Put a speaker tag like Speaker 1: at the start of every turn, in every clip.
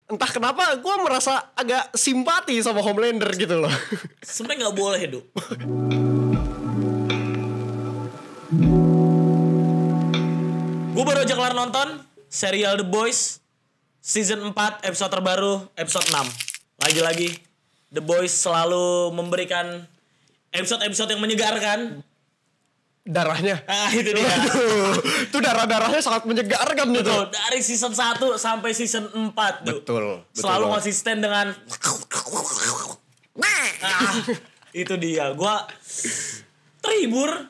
Speaker 1: entah kenapa gue merasa agak simpati sama Homelander gitu loh.
Speaker 2: Sebenarnya nggak boleh, Du. Gue baru aja kelar nonton serial The Boys season 4 episode terbaru episode 6. Lagi-lagi The Boys selalu memberikan episode-episode yang menyegarkan.
Speaker 1: Darahnya.
Speaker 2: Itu dia.
Speaker 1: Itu darah-darahnya sangat menyegarkan gitu.
Speaker 2: Betul, dari season 1 sampai season 4.
Speaker 1: Betul.
Speaker 2: Selalu konsisten dengan itu dia. Gua terhibur.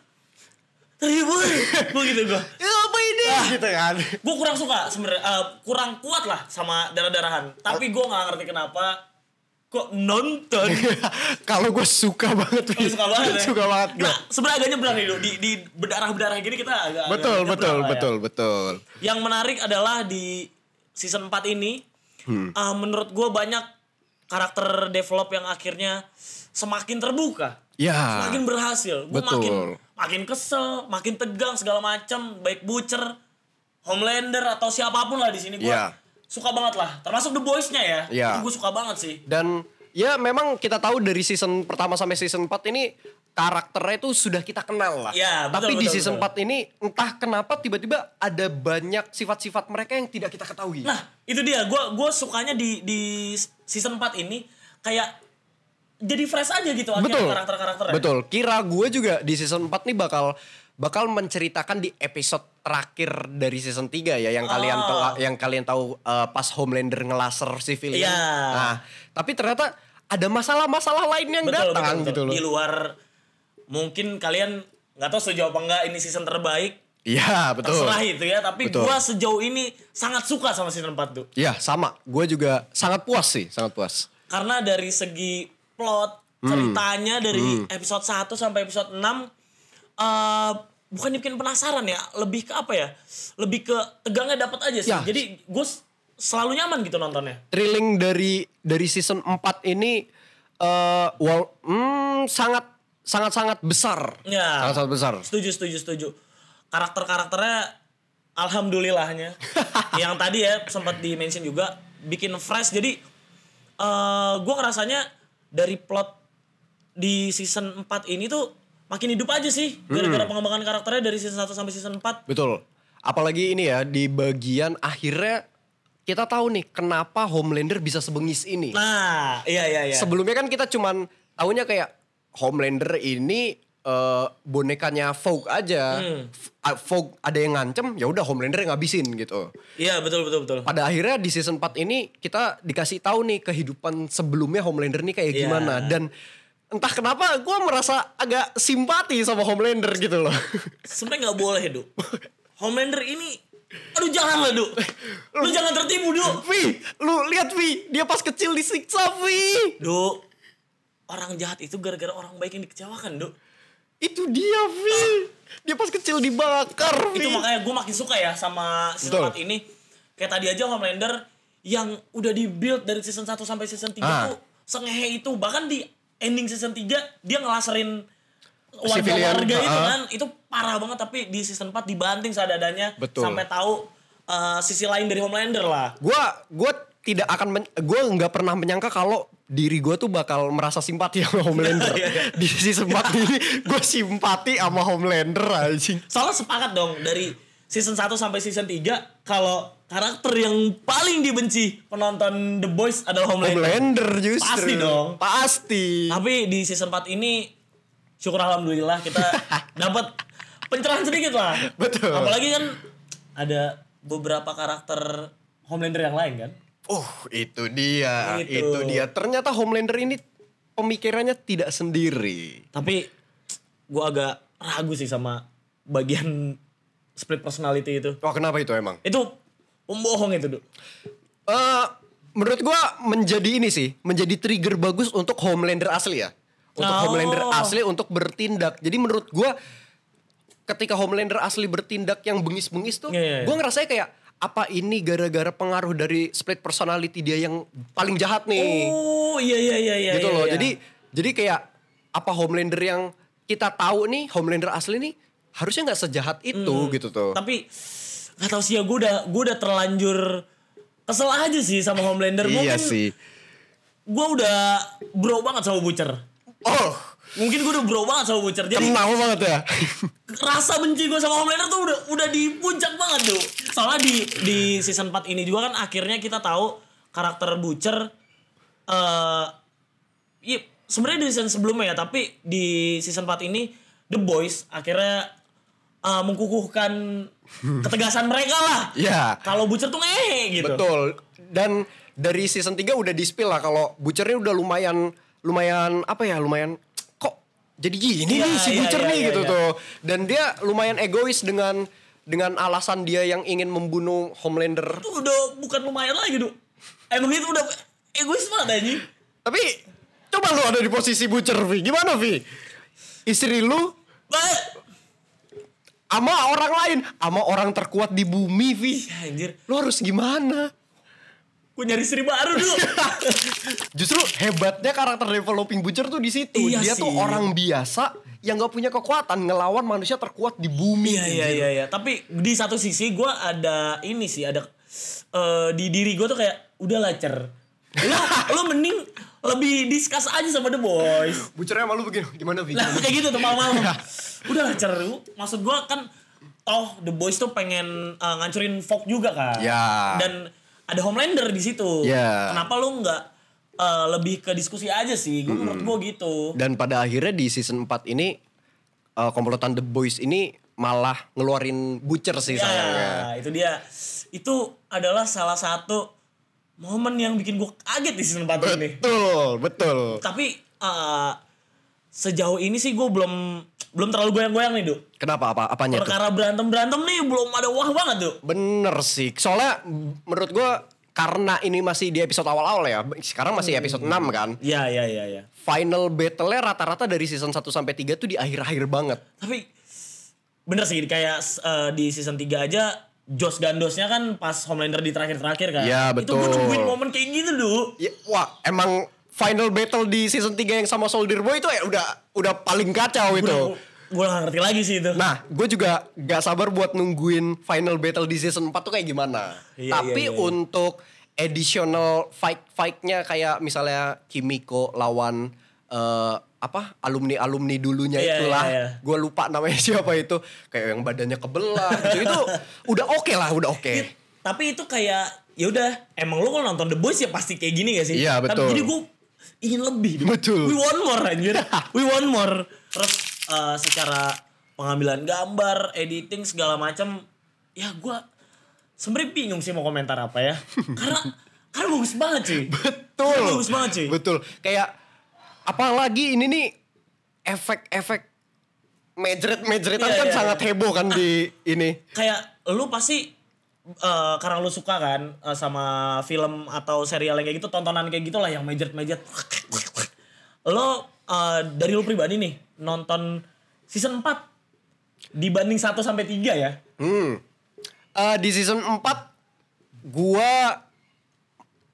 Speaker 2: Begitu gua.
Speaker 1: Ya apa ini? Gitu kan.
Speaker 2: Gua kurang suka sebenarnya, kurang kuat lah sama darah-darahan. Tapi gua enggak ngerti kenapa kok nonton.
Speaker 1: Kalau gue suka banget.
Speaker 2: Suka banget ya.
Speaker 1: Suka banget.
Speaker 2: Nah, sebenarnya agak nyebrang nih, di berdarah-berdarah gini kita agak
Speaker 1: Betul.
Speaker 2: Yang menarik adalah di season 4 ini menurut gue banyak karakter develop yang akhirnya semakin terbuka.
Speaker 1: Ya.
Speaker 2: Semakin berhasil. Gue makin kesel, makin tegang segala macam, baik Butcher, Homelander atau siapapun lah di sini gue. Suka banget lah, termasuk The Boys-nya ya. Itu gue suka banget sih.
Speaker 1: Dan ya memang kita tahu dari season pertama sampai season 4 ini karakternya itu sudah kita kenal lah.
Speaker 2: Ya,
Speaker 1: tapi di season 4 ini entah kenapa tiba-tiba ada banyak sifat-sifat mereka yang tidak kita ketahui.
Speaker 2: Nah, itu dia. Gue sukanya di season 4 ini kayak jadi fresh aja gitu akhirnya karakter-karakternya.
Speaker 1: Betul. Kira gue juga di season 4 nih bakal menceritakan di episode terakhir dari season 3 ya yang kalian tahu pas Homelander ngelaser civilian. Nah, tapi ternyata ada masalah-masalah lain yang datang gitu loh.
Speaker 2: Di luar mungkin kalian nggak tahu sejauh apa enggak ini season terbaik.
Speaker 1: Iya, betul.
Speaker 2: Terserah itu ya, tapi gua sejauh ini sangat suka sama season 4 tuh.
Speaker 1: Iya, sama. Gue juga sangat puas sih, sangat puas.
Speaker 2: Karena dari segi plot, ceritanya dari episode 1 sampai episode 6 bukan bikin penasaran ya, lebih ke apa ya? Lebih ke tegangnya dapat aja sih. Ya. Jadi gue selalu nyaman gitu nontonnya.
Speaker 1: Thrilling dari season 4 ini sangat besar.
Speaker 2: Ya.
Speaker 1: Sangat besar.
Speaker 2: Setuju. Karakternya alhamdulillahnya yang tadi ya sempat di-mention juga bikin fresh. Jadi gue ngerasanya dari plot di season 4 ini tuh makin hidup aja sih gara-gara pengembangan karakternya dari season 1 sampai season 4.
Speaker 1: Betul. Apalagi ini ya di bagian akhirnya kita tahu nih kenapa Homelander bisa sebengis ini.
Speaker 2: Nah, iya.
Speaker 1: Sebelumnya kan kita cuman taunya kayak Homelander ini bonekanya Vogue aja. Vogue ada yang ngancem, ya udah Homelander yang ngabisin gitu.
Speaker 2: Iya, betul.
Speaker 1: Pada akhirnya di season 4 ini kita dikasih tahu nih kehidupan sebelumnya Homelander nih kayak gimana dan entah kenapa gue merasa agak simpati sama Homelander gitu loh.
Speaker 2: Sebenarnya nggak boleh, Du. Homelander ini, aduh jangan lah, Du. Lu jangan tertipu, Du.
Speaker 1: Vi, lu lihat Vi, dia pas kecil disiksa Vi.
Speaker 2: Du, orang jahat itu gara-gara orang baik yang dikecewakan, Du.
Speaker 1: Itu dia Vi, dia pas kecil dibakar Vi.
Speaker 2: Itu makanya gue makin suka ya sama season 4 ini. Kayak tadi aja Homelander yang udah di-build dari season 1 sampai season 3 tuh sengehe itu. Bahkan di ending season 3 dia ngelaserin warga itu kan. Itu parah banget, tapi di season 4 dibanting seadanya. Sampai tahu sisi lain dari Homelander lah.
Speaker 1: Gue nggak pernah menyangka kalau diri gue tuh bakal merasa simpati sama Homelander. Di season 4 ini gue simpati sama Homelander anjing.
Speaker 2: Soalnya sepakat dong dari season 1 sampai season 3 kalau karakter yang paling dibenci penonton The Boys adalah Homelander
Speaker 1: justru.
Speaker 2: Pasti dong.
Speaker 1: Pasti.
Speaker 2: Tapi di season 4 ini syukur alhamdulillah kita dapat pencerahan sedikit lah.
Speaker 1: Betul.
Speaker 2: Apalagi kan ada beberapa karakter Homelander yang lain kan.
Speaker 1: Itu dia. Ternyata Homelander ini pemikirannya tidak sendiri.
Speaker 2: Tapi gue agak ragu sih sama bagian split personality itu.
Speaker 1: Kenapa itu emang?
Speaker 2: Itu pembohong itu, Du.
Speaker 1: Menurut gue menjadi trigger bagus untuk Homelander asli ya. Untuk Homelander asli untuk bertindak. Jadi menurut gue ketika Homelander asli bertindak yang bengis-bengis tuh, gue ngerasanya kayak apa ini gara-gara pengaruh dari split personality dia yang paling jahat nih.
Speaker 2: Iya.
Speaker 1: Gitu loh. Jadi kayak apa Homelander yang kita tahu nih, Homelander asli nih harusnya nggak sejahat itu gitu tuh.
Speaker 2: Tapi nggak tahu sih ya, gue udah terlanjur kesel aja sih sama Homelander.
Speaker 1: Iya
Speaker 2: Mungkin
Speaker 1: sih.
Speaker 2: gue udah bro banget sama Butcher.
Speaker 1: Oh,
Speaker 2: Mungkin gue udah bro banget sama Butcher. Jadi
Speaker 1: kenal banget ya.
Speaker 2: rasa benci gue sama Homelander tuh udah di puncak banget tuh. Soalnya di season 4 ini juga kan akhirnya kita tahu karakter Butcher iya sebenarnya di season sebelumnya ya, tapi di season 4 ini The Boys akhirnya mengkukuhkan ketegasan mereka lah.
Speaker 1: Iya.
Speaker 2: Kalau Butcher tuh gitu.
Speaker 1: Betul. Dan dari season 3 udah di-spill lah kalau Butchernya udah lumayan apa ya, lumayan kok jadi gini nih si Butcher nih gitu tuh. Dan dia lumayan egois dengan alasan dia yang ingin membunuh Homelander.
Speaker 2: Itu udah bukan lumayan lagi, Duh. Emang itu udah egois banget anjing.
Speaker 1: Tapi coba lu ada di posisi Butcher, Vi. Gimana, Vi? Istri lu sama orang lain, sama orang terkuat di bumi, Vi.
Speaker 2: Ya, anjir.
Speaker 1: Lu harus gimana?
Speaker 2: Gue nyari istri baru dulu.
Speaker 1: Justru hebatnya karakter developing Butcher tuh di situ.
Speaker 2: Iya
Speaker 1: Dia
Speaker 2: sih.
Speaker 1: tuh orang biasa yang gak punya kekuatan ngelawan manusia terkuat di bumi.
Speaker 2: Iya. Tapi di satu sisi gue ada ini sih, ada di diri gue tuh kayak udahlah Cer. Lo mending lebih discuss aja sama The Boys.
Speaker 1: Butchernya sama lu begini, gimana, Vi?
Speaker 2: Lah kayak gitu tuh malam-malam. Udahlah Cer. Maksud gue kan toh The Boys tuh pengen ngancurin Vogue juga kan.
Speaker 1: Ya.
Speaker 2: Dan ada Homelander di situ.
Speaker 1: Ya.
Speaker 2: Kenapa lu nggak lebih ke diskusi aja sih? Menurut gue gitu.
Speaker 1: Dan pada akhirnya di season 4 ini komplotan The Boys ini malah ngeluarin Butcher sih sayangnya.
Speaker 2: Itu dia. Itu adalah salah satu momen yang bikin gue kaget di season 4 ini.
Speaker 1: Betul.
Speaker 2: Tapi sejauh ini sih gue belum terlalu goyang-goyang nih, Duk.
Speaker 1: Kenapa? Apanya tuh?
Speaker 2: Perkara berantem nih belum ada wah banget, Duk.
Speaker 1: Bener sih. Soalnya menurut gue karena ini masih di episode awal-awal ya. Sekarang masih episode 6 kan.
Speaker 2: Iya.
Speaker 1: Final battle-nya rata-rata dari season 1 sampai 3 tuh di akhir-akhir banget.
Speaker 2: Tapi bener sih kayak di season 3 aja Josh Gandosnya kan pas Homelander di terakhir-terakhir kan.
Speaker 1: Iya, betul.
Speaker 2: Itu gue nungguin momen kayak gitu, Duk.
Speaker 1: Ya, wah, emang final battle di season 3 yang sama Soldier Boy itu ya udah paling kacau itu.
Speaker 2: Gue gak ngerti lagi sih itu.
Speaker 1: Nah, gue juga gak sabar buat nungguin final battle di season 4 tuh kayak gimana. Tapi untuk additional fight-nya kayak misalnya Kimiko lawan alumni dulunya itulah. Gue lupa namanya siapa itu. Kayak yang badannya kebelah gitu. Itu udah oke lah.
Speaker 2: Tapi itu kayak ya udah emang lu kalau nonton The Boys ya pasti kayak gini gak sih?
Speaker 1: Iya, betul.
Speaker 2: Jadi gue ingin lebih.
Speaker 1: Betul.
Speaker 2: We want more anjir. We want more. Terus secara pengambilan gambar, editing segala macam, ya gue sebenarnya bingung sih mau komentar apa ya. Karena bagus banget cuy. Bagus banget cuy.
Speaker 1: Betul. Kayak apalagi ini nih efek-efek mejret-mejretan kan sangat heboh kan di ini.
Speaker 2: Kayak lu pasti karena lu suka kan sama film atau serial yang kayak gitu, tontonan kayak gitulah yang mejret-mejret. Lo dari lu pribadi nih nonton season 4 dibanding 1 sampai 3 ya?
Speaker 1: Di season 4 gua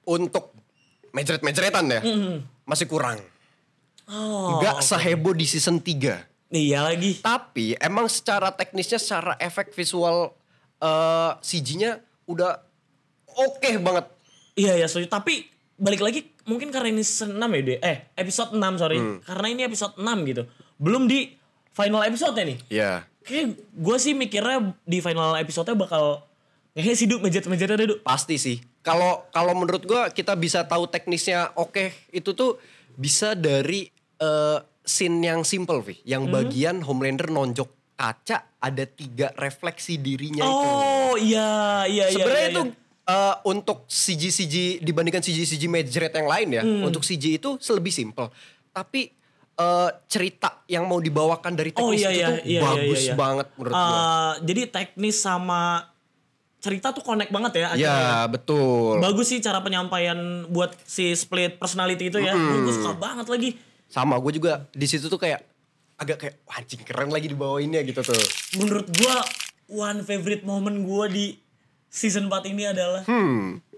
Speaker 1: untuk mejret-mejretan ya masih kurang. Nggak seheboh di season 3.
Speaker 2: Iya lagi.
Speaker 1: Tapi emang secara teknisnya, secara efek visual CG-nya udah oke banget.
Speaker 2: Iya setuju. Tapi balik lagi mungkin karena ini season 6 ya deh. Episode 6 sorry. Karena ini episode 6 gitu. Belum di final episode-nya nih.
Speaker 1: Iya.
Speaker 2: Kayak gue sih mikirnya di final episode-nya bakal kayaknya sih mejret-mejretnya deh, Duk.
Speaker 1: Pasti sih. Kalau menurut gua kita bisa tahu teknisnya itu tuh bisa dari scene yang simple, Vi. Yang bagian Homelander nonjok kaca ada 3 refleksi dirinya itu.
Speaker 2: Oh iya.
Speaker 1: Sebenarnya itu untuk CG dibandingkan CG mejret yang lain ya. Untuk CG itu lebih simple. Tapi cerita yang mau dibawakan dari teknis itu bagus banget menurut gua.
Speaker 2: Jadi teknis sama cerita tuh connect banget ya akhirnya.
Speaker 1: Ya, betul.
Speaker 2: Bagus sih cara penyampaian buat si split personality itu ya. Gue suka banget lagi.
Speaker 1: Sama, gue juga di situ tuh kayak agak kayak anjing keren lagi dibawainnya gitu tuh.
Speaker 2: Menurut gue one favorite moment gue di season 4 ini adalah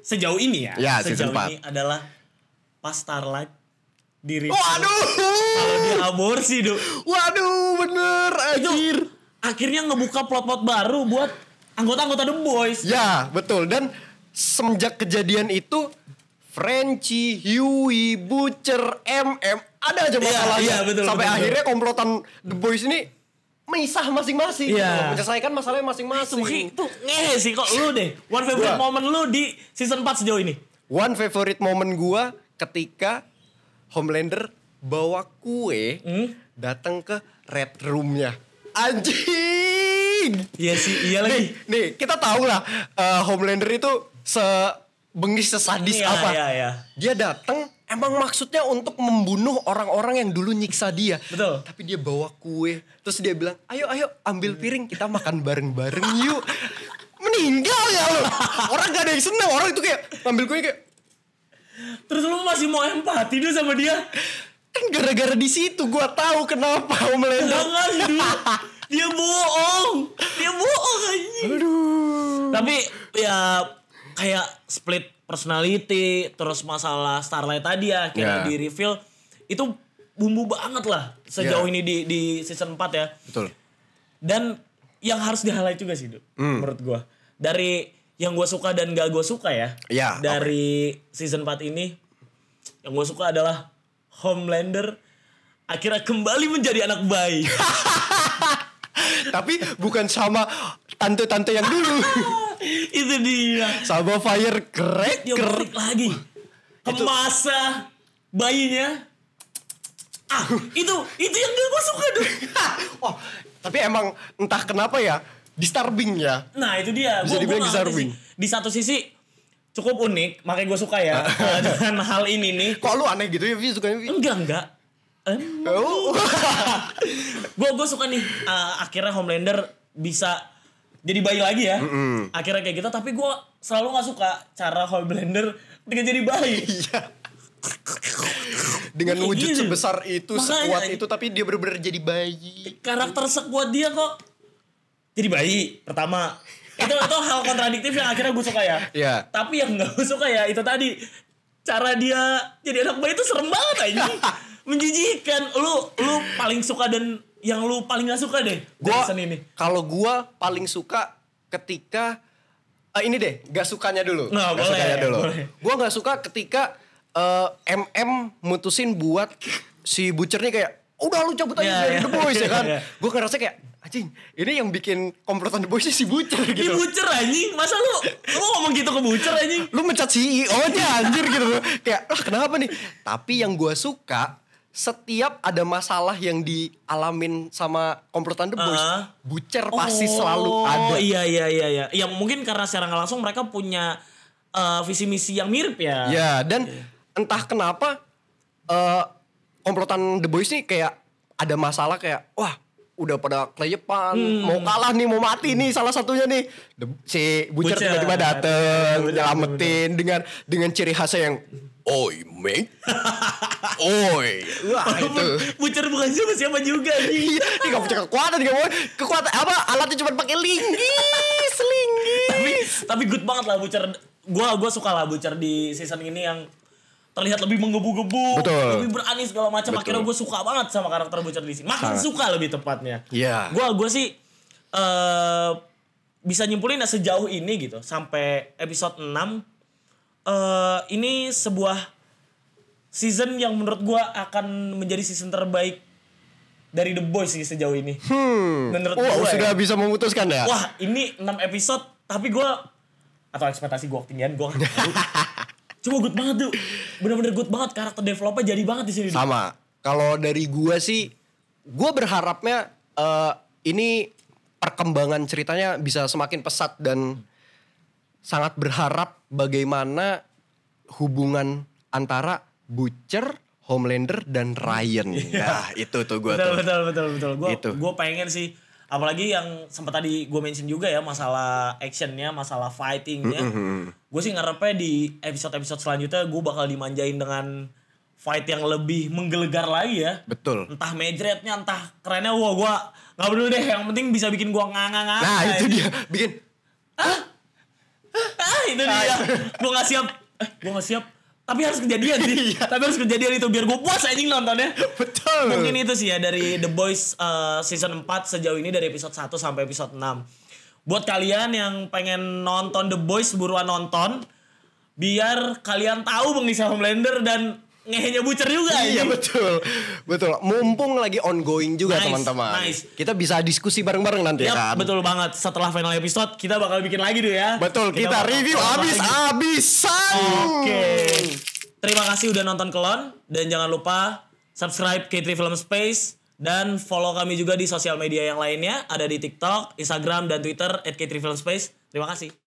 Speaker 2: sejauh ini ya.
Speaker 1: Ya,
Speaker 2: sejauh
Speaker 1: season 4.
Speaker 2: ini adalah pas Starlight diri.
Speaker 1: Waduh.
Speaker 2: Kalau dia aborsi, Duk.
Speaker 1: Waduh, bener anjir.
Speaker 2: Akhirnya ngebuka plot-plot baru buat anggota-anggota The Boys.
Speaker 1: Ya, betul. Dan semenjak kejadian itu Frenchie, Huey, Butcher, MM ada aja masalahnya.
Speaker 2: Iya, betul,
Speaker 1: sampai
Speaker 2: betul.
Speaker 1: akhirnya komplotan The Boys ini misah masing-masing.
Speaker 2: Iya.
Speaker 1: Menyelesaikan masalahnya masing-masing.
Speaker 2: Itu ngehe sih kok lu deh. One favorite moment lu di season 4 sejauh ini.
Speaker 1: One favorite moment gua ketika Homelander bawa kue datang ke Red Room-nya. Anjing.
Speaker 2: Iya sih, iya lagi.
Speaker 1: Nih, kita tahu lah Homelander itu sebengis sesadis
Speaker 2: Iya,
Speaker 1: apa.
Speaker 2: iya.
Speaker 1: Dia datang emang maksudnya untuk membunuh orang-orang yang dulu nyiksa dia.
Speaker 2: Betul.
Speaker 1: Tapi dia bawa kue, terus dia bilang, "Ayo ambil piring, kita makan bareng-bareng yuk." Meninggal ya lo. Orang gak ada yang seneng, orang itu kayak ngambil kue kayak
Speaker 2: Terus lu masih mau empati dulu sama dia?
Speaker 1: kan gara-gara di situ gua tahu kenapa Homelander.
Speaker 2: Jangan dulu. Dia bohong. Dia bohong anjing.
Speaker 1: Aduh.
Speaker 2: Tapi ya kayak split personality, terus masalah Starlight tadi ya akhirnya
Speaker 1: Ya.
Speaker 2: di reveal itu bumbu banget lah sejauh ini di season 4 ya.
Speaker 1: Betul.
Speaker 2: Dan yang harus di-highlight juga sih, menurut gua. Dari yang gua suka dan gak gua suka ya.
Speaker 1: Ya,
Speaker 2: dari season 4 ini yang gua suka adalah Homelander akhirnya kembali menjadi anak bayi.
Speaker 1: Tapi bukan sama tante-tante yang dulu.
Speaker 2: Itu dia.
Speaker 1: Sama Firecracker.
Speaker 2: Dia balik lagi ke masa bayinya. Itu yang gak gue suka tuh.
Speaker 1: Oh, tapi emang entah kenapa ya disturbing ya.
Speaker 2: Nah itu dia.
Speaker 1: Bisa
Speaker 2: Gua
Speaker 1: dibilang
Speaker 2: nggak ngerti
Speaker 1: disturbing.
Speaker 2: sih. Di satu sisi cukup unik, makanya gue suka ya dengan hal ini nih.
Speaker 1: Kok lu aneh gitu ya, Vi? Sukanya Vi?
Speaker 2: Enggak.
Speaker 1: Oh.
Speaker 2: Gue suka nih akhirnya Homelander bisa jadi bayi lagi ya. Akhirnya kayak gitu, tapi gue selalu gak suka cara Homelander ketika jadi bayi.
Speaker 1: Iya. Dengan
Speaker 2: Kayak
Speaker 1: wujud
Speaker 2: gitu.
Speaker 1: sebesar itu,
Speaker 2: Makanya,
Speaker 1: sekuat itu, tapi dia bener-bener jadi bayi.
Speaker 2: Karakter sekuat dia kok jadi bayi pertama. Itu hal kontradiktif yang akhirnya gue suka ya.
Speaker 1: Iya.
Speaker 2: Tapi yang gak gue suka ya itu tadi. Cara dia jadi anak bayi itu serem banget aja. Menjijikan. Lu paling suka dan yang lu paling gak suka deh dari season ini.
Speaker 1: Kalau gua paling suka ketika ini deh, gak sukanya dulu.
Speaker 2: Nah,
Speaker 1: Gak
Speaker 2: boleh,
Speaker 1: sukanya dulu.
Speaker 2: boleh.
Speaker 1: Gua gak suka ketika MM mutusin buat si Butcher nih kayak udah lu cabut aja
Speaker 2: Iya,
Speaker 1: dari
Speaker 2: iya.
Speaker 1: The Boys ya kan.
Speaker 2: Iya.
Speaker 1: Gua ngerasa kayak anjing, ini yang bikin komplotan The Boys si Butcher
Speaker 2: Ini
Speaker 1: gitu.
Speaker 2: Butcher anjing. Masa lu ngomong gitu ke Butcher anjing?
Speaker 1: Lu mencat CEO-nya anjir gitu loh. Kayak kenapa nih? Tapi yang gua suka setiap ada masalah yang dialamin sama komplotan The Boys, Butcher pasti selalu ada.
Speaker 2: Oh iya. Ya mungkin karena secara nggak langsung mereka punya visi misi yang mirip ya.
Speaker 1: Ya, dan entah kenapa komplotan The Boys nih kayak ada masalah kayak wah udah pada keleyepan, mau kalah nih, mau mati nih salah satunya nih. Si Butcher
Speaker 2: Butcher.
Speaker 1: tiba-tiba dateng,
Speaker 2: Bener.
Speaker 1: nyelamatin dengan ciri khasnya yang oi mate, oi, wah itu.
Speaker 2: Butcher bukan siapa-siapa juga anjing.
Speaker 1: Iya, ini gak punya kekuatan apa? Alatnya cuma pakai linggis.
Speaker 2: Tapi good banget lah Butcher. Gua suka lah Butcher di season ini yang terlihat lebih menggebu-gebu,
Speaker 1: Betul.
Speaker 2: lebih berani segala macam.
Speaker 1: Betul.
Speaker 2: Akhirnya gue suka banget sama karakter Butcher di sini. Makin
Speaker 1: Sangat.
Speaker 2: suka lebih tepatnya.
Speaker 1: Iya.
Speaker 2: Gue sih bisa nyimpulin sejauh ini gitu sampai episode 6 ini sebuah season yang menurut gue akan menjadi season terbaik dari The Boys sih sejauh ini. Menurut gue
Speaker 1: sudah
Speaker 2: ya.
Speaker 1: bisa memutuskan ya?
Speaker 2: Wah ini 6 episode tapi gue atau ekspektasi gue ketinggian gue gak tahu. Cuma good banget tuh. Bener-bener good banget. Karakter developnya jadi banget di sini.
Speaker 1: Sama. Kalau dari gua sih, gua berharapnya ini perkembangan ceritanya bisa semakin pesat dan sangat berharap bagaimana hubungan antara Butcher, Homelander dan Ryan. Nah, itu tuh gua tuh.
Speaker 2: Betul.
Speaker 1: Itu.
Speaker 2: Gue pengen sih. Apalagi yang sempat tadi gue mention juga ya. Masalah actionnya, masalah fightingnya. Gue sih ngarepnya di episode-episode selanjutnya gue bakal dimanjain dengan fight yang lebih menggelegar lagi ya.
Speaker 1: Betul.
Speaker 2: Entah majretnya, entah kerennya. Wah gue gak peduli deh. Yang penting bisa bikin gue nganga-nganga.
Speaker 1: Nah, itu dia. Bikin.
Speaker 2: Itu dia. Gue gak siap. Gue gak siap. Tapi harus kejadian sih. Tapi harus kejadian itu. Biar gue puas anjing nontonnya.
Speaker 1: Betul.
Speaker 2: Mungkin itu sih ya dari The Boys season 4 sejauh ini dari episode 1 sampai episode 6. buat kalian yang pengen nonton The Boys, buruan nonton. Biar kalian tahu mengisah Homelander dan ngehenya Butcher juga.
Speaker 1: Iya betul. Mumpung lagi ongoing juga teman-teman.
Speaker 2: Nice.
Speaker 1: Kita bisa diskusi bareng-bareng nanti ya kan.
Speaker 2: Betul banget. Setelah final episode kita bakal bikin lagi tuh ya.
Speaker 1: Betul. Kita review abis-abisan.
Speaker 2: Oke. Terima kasih udah nonton Kelon dan jangan lupa subscribe K3 Film Space dan follow kami juga di sosial media yang lainnya. Ada di TikTok, Instagram dan Twitter @K3 Film Space. Terima kasih.